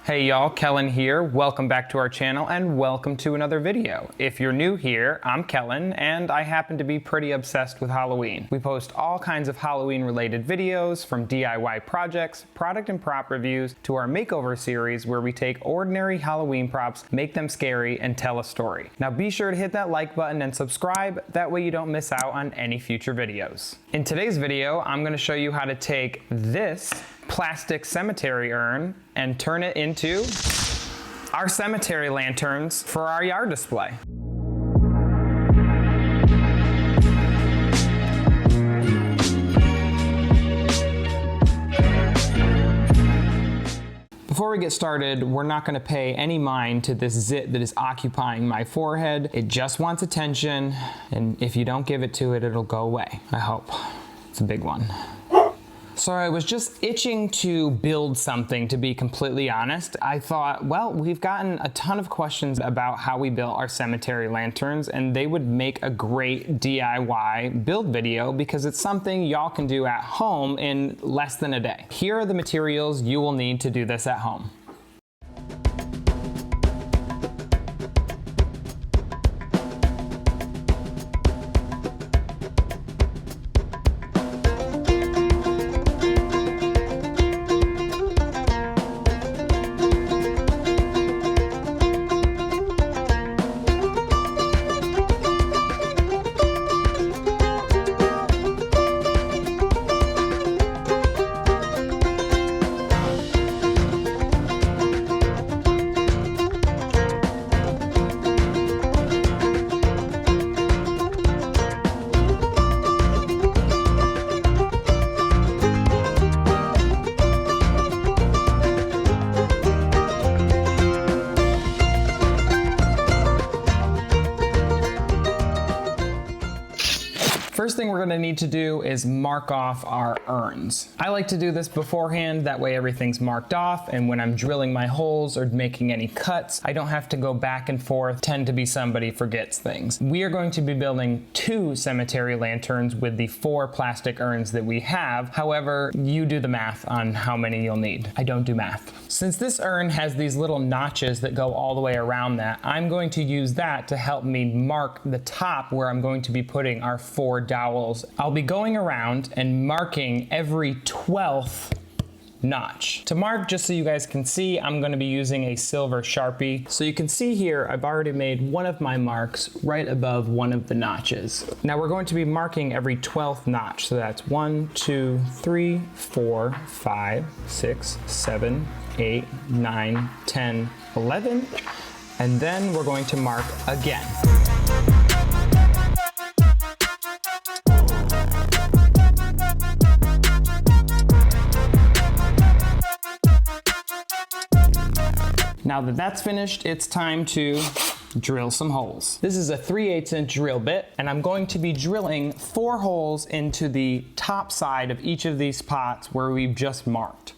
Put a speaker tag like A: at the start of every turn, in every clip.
A: Hey y'all, Kellen here. Welcome back to our channel and welcome to another video. If you're new here, I'm Kellen and I happen to be pretty obsessed with Halloween. We post all kinds of Halloween related videos, from DIY projects, product and prop reviews, to our makeover series where we take ordinary Halloween props, make them scary, and tell a story. Now be sure to hit that like button and subscribe, that way you don't miss out on any future videos. In today's video, I'm going to show you how to take this plastic cemetery urn and turn it into our cemetery lanterns for our yard display. Before we get started, we're not going to pay any mind to this zit that is occupying my forehead. It just wants attention, and if you don't give it to it, it'll go away. I hope. It's a big one. So I was just itching to build something, to be completely honest. I thought, well, we've gotten a ton of questions about how we built our cemetery lanterns, and they would make a great DIY build video because it's something y'all can do at home in less than a day. Here are the materials you will need to do this at home. First thing we're going to need to do is mark off our urns. I like to do this beforehand, that way everything's marked off, and when I'm drilling my holes or making any cuts, I don't have to go back and forth, tend to be somebody forgets things. We are going to be building 2 cemetery lanterns with the 4 plastic urns that we have. However, you do the math on how many you'll need. I don't do math. Since this urn has these little notches that go all the way around that, I'm going to use that to help me mark the top where I'm going to be putting our 4 dowels. I'll be going around and marking every 12th notch. To mark, just so you guys can see, I'm going to be using a silver Sharpie. So you can see here, I've already made one of my marks right above one of the notches. Now we're going to be marking every 12th notch. So that's 1, 2, 3, 4, 5, 6, 7, 8, 9, 10, 11. And then we're going to mark again. Now that that's finished, it's time to drill some holes. This is a 3/8 inch drill bit, and I'm going to be drilling 4 holes into the top side of each of these pots where we've just marked.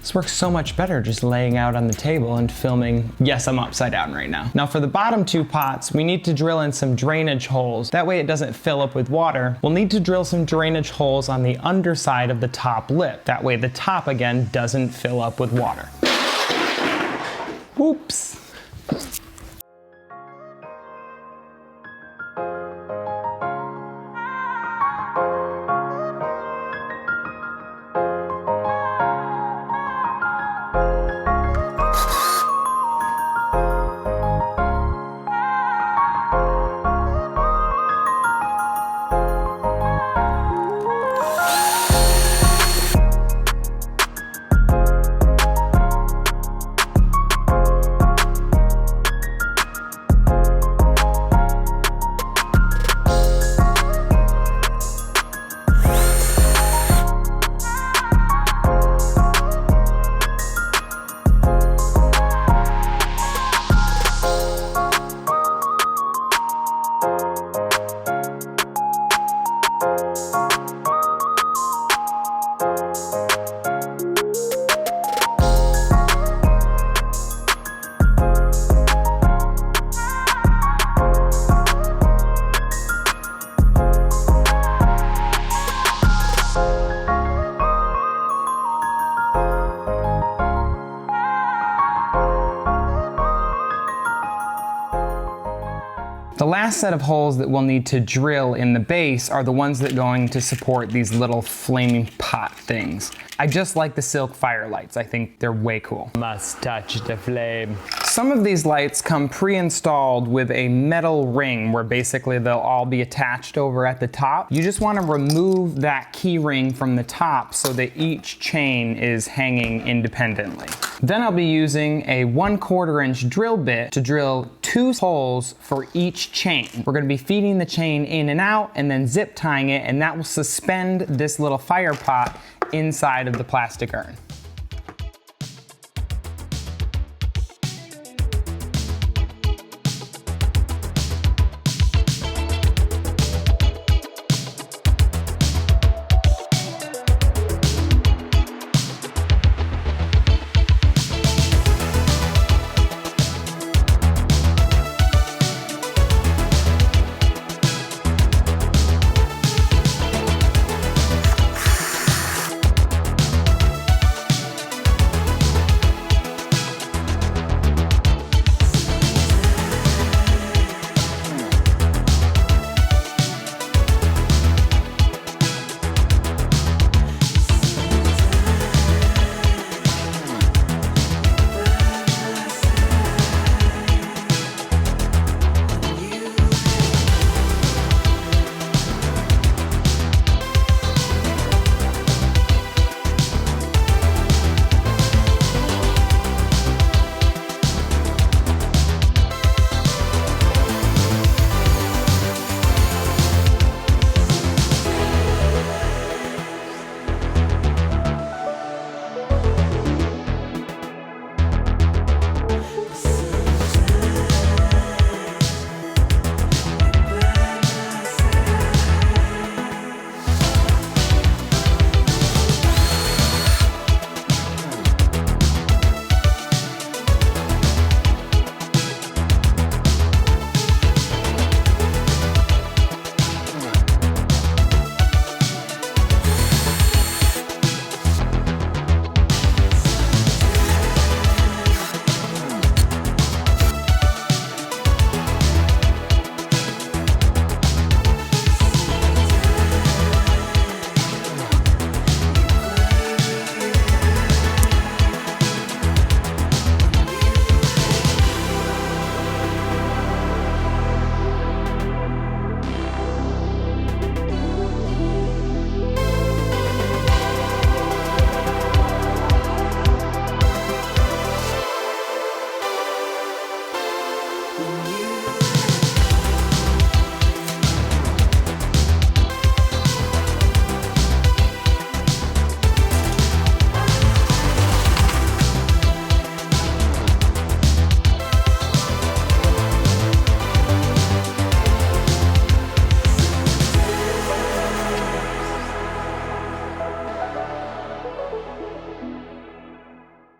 A: This works so much better just laying out on the table and filming. Yes, I'm upside down right now. Now for the bottom 2 pots, we need to drill in some drainage holes. That way it doesn't fill up with water. We'll need to drill some drainage holes on the underside of the top lip. That way the top, again, doesn't fill up with water. Whoops. last set of holes that we'll need to drill in the base are the ones that are going to support these little flaming pot things. I just like the silk fire lights. I think they're way cool.
B: Must touch the flame.
A: Some of these lights come pre-installed with a metal ring where basically they'll all be attached over at the top. You just want to remove that key ring from the top so that each chain is hanging independently. Then I'll be using a 1/4 inch drill bit to drill 2 holes for each chain. We're going to be feeding the chain in and out and then zip tying it, and that will suspend this little fire pot inside of the plastic urn.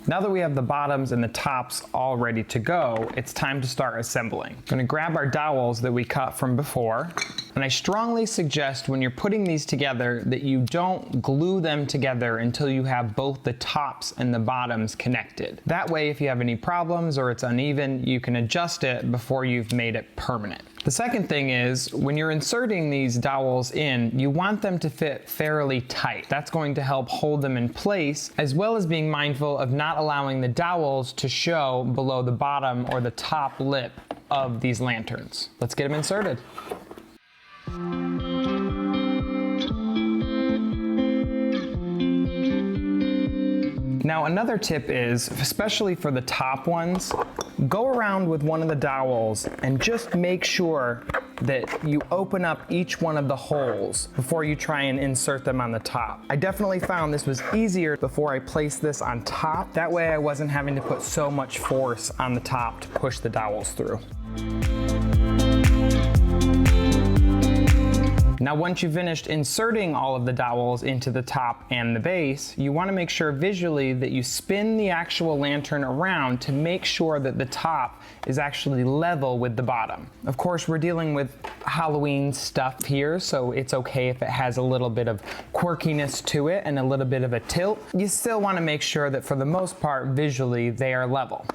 A: Now that we have the bottoms and the tops all ready to go, it's time to start assembling. I'm gonna grab our dowels that we cut from before, and I strongly suggest when you're putting these together that you don't glue them together until you have both the tops and the bottoms connected. That way, if you have any problems or it's uneven, you can adjust it before you've made it permanent. The second thing is, when you're inserting these dowels in, you want them to fit fairly tight. That's going to help hold them in place, as well as being mindful of not allowing the dowels to show below the bottom or the top lip of these lanterns. Let's get them inserted. Now another tip is, especially for the top ones, go around with one of the dowels and just make sure that you open up each one of the holes before you try and insert them on the top. I definitely found this was easier before I placed this on top. That way I wasn't having to put so much force on the top to push the dowels through. Now once you've finished inserting all of the dowels into the top and the base, you want to make sure visually that you spin the actual lantern around to make sure that the top is actually level with the bottom. Of course, we're dealing with Halloween stuff here, so it's okay if it has a little bit of quirkiness to it and a little bit of a tilt. You still want to make sure that for the most part, visually, they are level.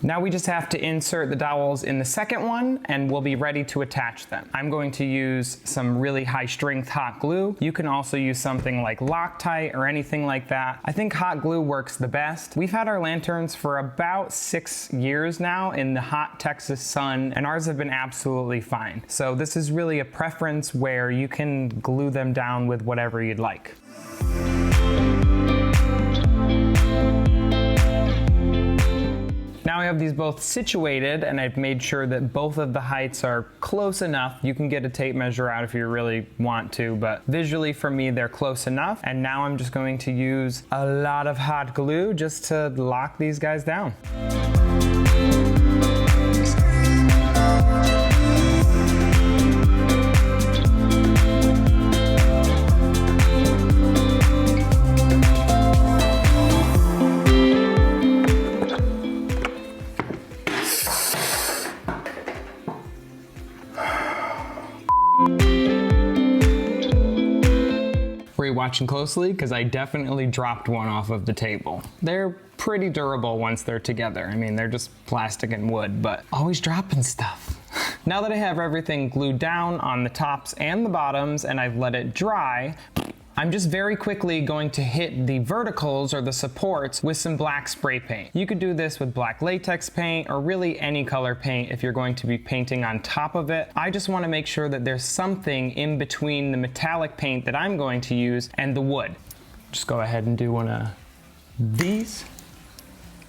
A: Now we just have to insert the dowels in the second one and we'll be ready to attach them. I'm going to use some really high strength hot glue. You can also use something like Loctite or anything like that. I think hot glue works the best. We've had our lanterns for about 6 years now in the hot Texas sun, and ours have been absolutely fine. So this is really a preference where you can glue them down with whatever you'd like. Now I have these both situated and I've made sure that both of the heights are close enough. You can get a tape measure out if you really want to, but visually for me they're close enough. And now I'm just going to use a lot of hot glue just to lock these guys down. Were you watching closely? Because I definitely dropped one off of the table. They're pretty durable once they're together. I mean, they're just plastic and wood, but always dropping stuff. Now that I have everything glued down on the tops and the bottoms and I've let it dry, I'm just very quickly going to hit the verticals or the supports with some black spray paint. You could do this with black latex paint or really any color paint if you're going to be painting on top of it. I just want to make sure that there's something in between the metallic paint that I'm going to use and the wood. Just go ahead and do one of these.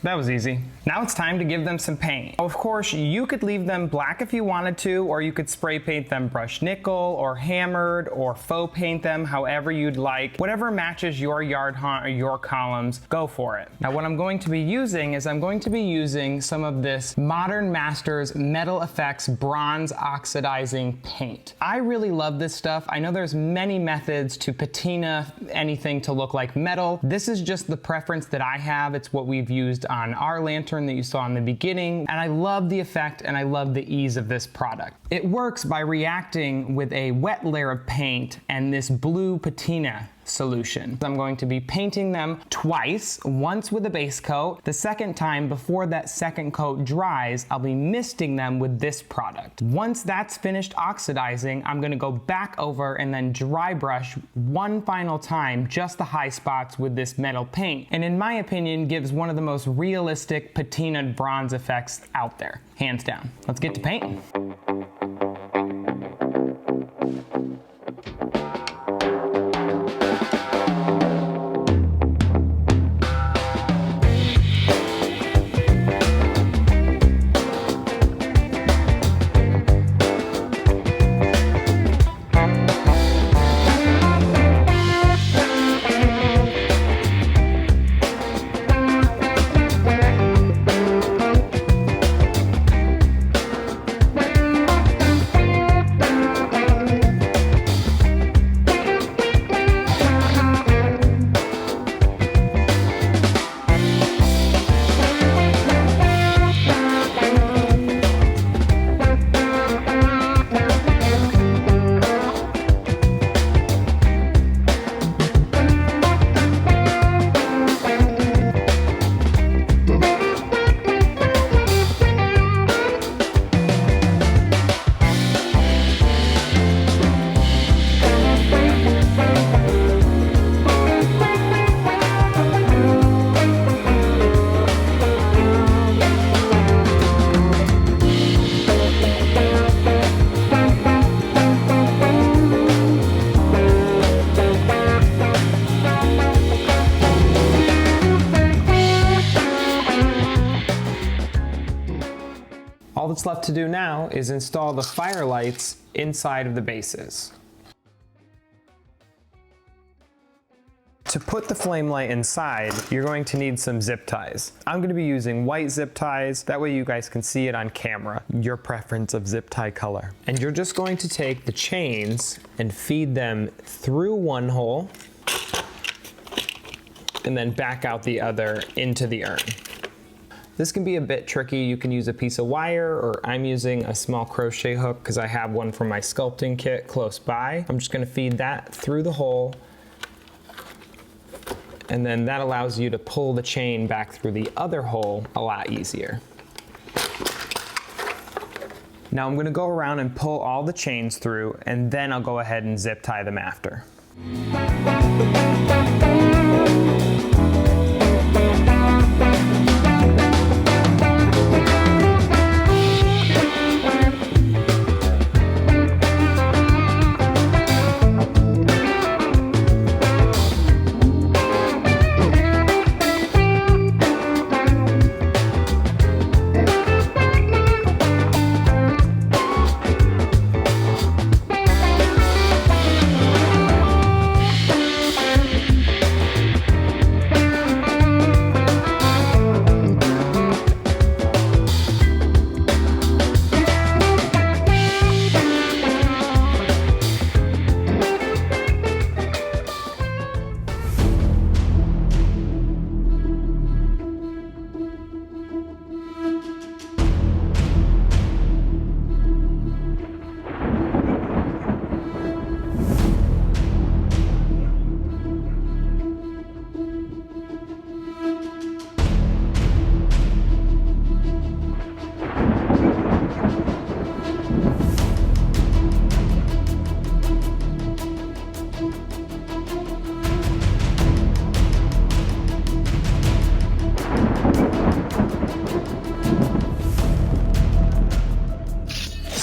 A: That was easy. Now it's time to give them some paint. Of course, you could leave them black if you wanted to, or you could spray paint them brushed nickel or hammered or faux paint them however you'd like. Whatever matches your yard haunt or your columns, go for it. Now what I'm going to be using is I'm going to be using some of this Modern Masters Metal Effects Bronze Oxidizing Paint. I really love this stuff. I know there's many methods to patina anything to look like metal. This is just the preference that I have. It's what we've used on our lantern that you saw in the beginning, and I love the effect and I love the ease of this product. It works by reacting with a wet layer of paint and this blue patina solution. I'm going to be painting them twice, once with a base coat. The second time, before that second coat dries, I'll be misting them with this product. Once that's finished oxidizing, I'm gonna go back over and then dry brush one final time, just the high spots with this metal paint. And in my opinion, gives one of the most realistic patinaed bronze effects out there, hands down. Let's get to painting. All that's left to do now is install the fire lights inside of the bases. To put the flame light inside, you're going to need some zip ties. I'm going to be using white zip ties, that way you guys can see it on camera, your preference of zip tie color. And you're just going to take the chains and feed them through one hole and then back out the other into the urn. This can be a bit tricky. You can use a piece of wire, or I'm using a small crochet hook because I have one from my sculpting kit close by. I'm just going to feed that through the hole, and then that allows you to pull the chain back through the other hole a lot easier. Now I'm gonna go around and pull all the chains through, and then I'll go ahead and zip tie them after.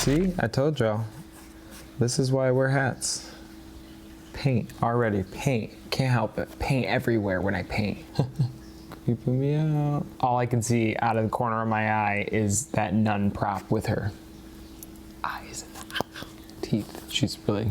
A: See, I told y'all. This is why I wear hats. Paint already, paint. Can't help it. Paint everywhere when I paint. Creeping me out. All I can see out of the corner of my eye is that nun prop with her eyes and teeth. She's really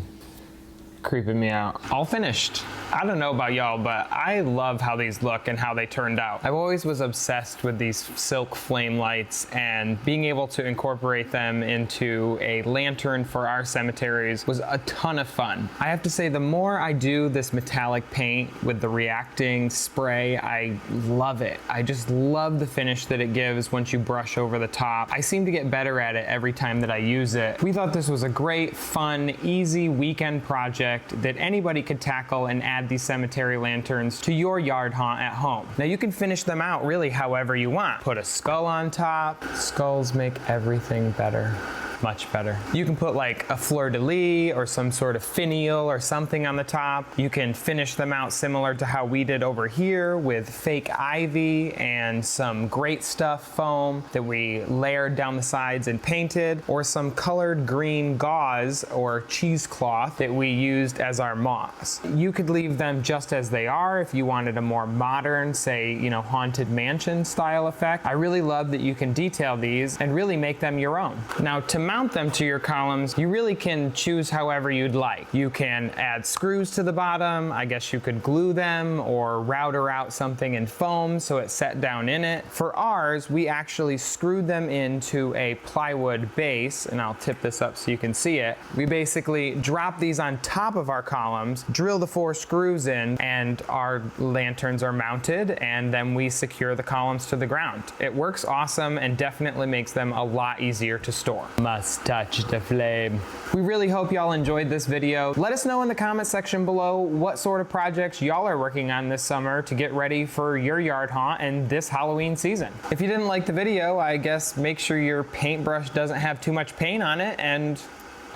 A: creeping me out. All finished. I don't know about y'all, but I love how these look and how they turned out. I always was obsessed with these silk flame lights, and being able to incorporate them into a lantern for our cemeteries was a ton of fun. I have to say, the more I do this metallic paint with the reacting spray, I love it. I just love the finish that it gives once you brush over the top. I seem to get better at it every time that I use it. We thought this was a great, fun, easy weekend project that anybody could tackle and add these cemetery lanterns to your yard haunt at home. Now you can finish them out really however you want. Put a skull on top. Skulls make everything better. Much better. You can put like a fleur-de-lis or some sort of finial or something on the top. You can finish them out similar to how we did over here with fake ivy and some great stuff foam that we layered down the sides and painted, or some colored green gauze or cheesecloth that we used as our moss. You could leave them just as they are if you wanted a more modern, say, haunted mansion style effect. I really love that you can detail these and really make them your own. Now, to mount them to your columns, you really can choose however you'd like. You can add screws to the bottom. I guess you could glue them or router out something in foam so it's set down in it. For ours, we actually screwed them into a plywood base, and I'll tip this up so you can see it. We basically drop these on top of our columns, drill the 4 screws in, and our lanterns are mounted, and then we secure the columns to the ground. It works awesome and definitely makes them a lot easier to store.
B: Must touch the flame.
A: We really hope y'all enjoyed this video. Let us know in the comment section below what sort of projects y'all are working on this summer to get ready for your yard haunt and this Halloween season. If you didn't like the video, I guess make sure your paintbrush doesn't have too much paint on it and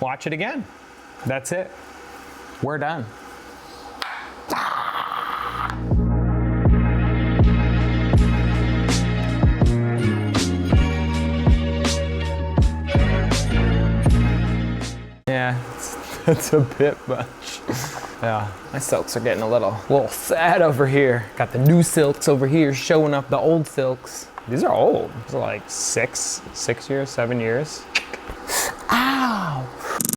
A: watch it again. That's it. We're done. Yeah, it's a bit much. Yeah, my silks are getting a little sad over here. Got the new silks over here showing up the old silks. These are old. These are like 6 years, 7 years.